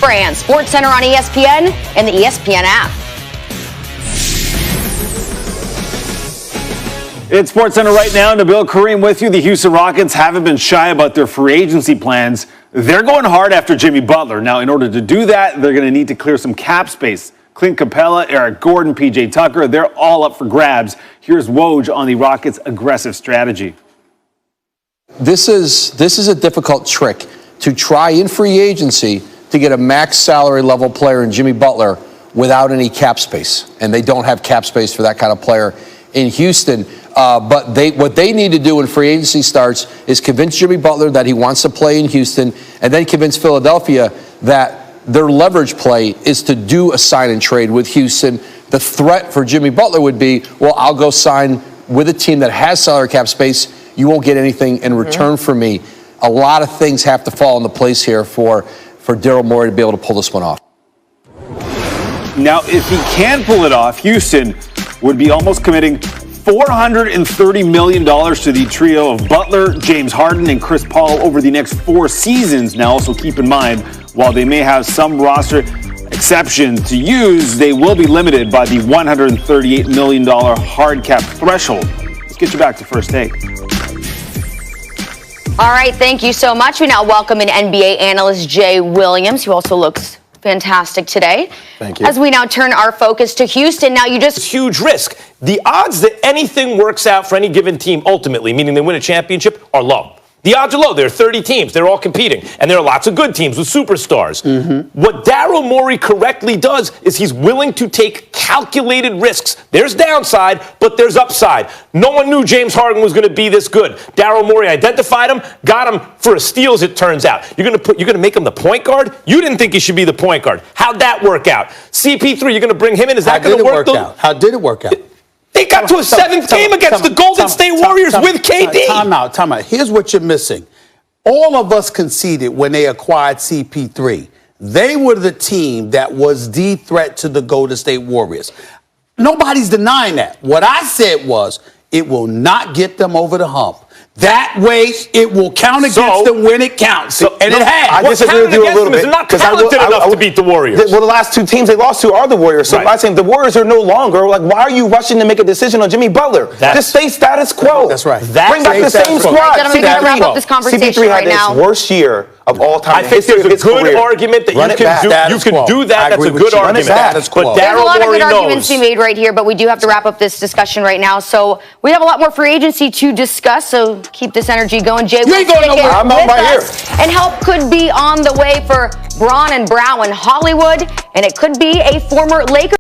Brand, SportsCenter on ESPN and the ESPN app. It's SportsCenter right now. Nabil Kareem with you. The Houston Rockets haven't been shy about their free agency plans. They're going hard after Jimmy Butler. Now, in order to do that, they're going to need to clear some cap space. Clint Capela, Eric Gordon, P.J. Tucker, they're all up for grabs. Here's Woj on the Rockets' aggressive strategy. This is a difficult trick to try in free agency to get a max salary level player in Jimmy Butler without any cap space. And they don't have cap space for that kind of player in Houston. But what they need to do when free agency starts is convince Jimmy Butler that he wants to play in Houston, and then convince Philadelphia that their leverage play is to do a sign and trade with Houston. The threat for Jimmy Butler would be, well, I'll go sign with a team that has salary cap space. You won't get anything in return from me. A lot of things have to fall into place here for Daryl Morey to be able to pull this one off. Now, if he can pull it off, Houston would be almost committing $430 million to the trio of Butler, James Harden, and Chris Paul over the next 4 seasons. Now, also keep in mind, while they may have some roster exception to use, they will be limited by the $138 million hard cap threshold. Let's get you back to First Take. All right, thank you so much. We now welcome in NBA analyst Jay Williams, who also looks fantastic today. Thank you. As we now turn our focus to Houston. Now you just... Huge risk. The odds that anything works out for any given team ultimately, meaning they win a championship, are low. The odds are low. There are 30 teams. They're all competing. And there are lots of good teams with superstars. What Daryl Morey correctly does is he's willing to take calculated risks. There's downside, but there's upside. No one knew James Harden was going to be this good. Daryl Morey identified him, got him for a steal, as it turns out. You're going to make him the point guard? You didn't think he should be the point guard. How'd that work out? CP3, you're going to bring him in? Is that going to work out? How did it work out? They got to a 7th game against the Golden State Warriors with KD. Time out. Here's what you're missing. All of us conceded when they acquired CP3. They were the team that was the threat to the Golden State Warriors. Nobody's denying that. What I said was, it will not get them over the hump. That way, it will count against them when it counts. And it has. I disagree with you a little bit. They're not talented enough to beat the Warriors. Well, the last 2 teams they lost to are the Warriors. So I'm saying the Warriors are no longer, like, why are you rushing to make a decision on Jimmy Butler? Just stay status quo. That's right. Bring back the same squad. Gentlemen, we got to wrap up this conversation CP3 right now. had his worst year of all time. I think there's a good argument that you can do that. That's a good argument. But There's a lot of good arguments knows. to be made right here, but we do have to wrap up this discussion right now. So we have a lot more free agency to discuss, so keep this energy going. Jay, you ain't going nowhere. I'm out right here. And help could be on the way for Braun and Brown in Hollywood, and it could be a former Laker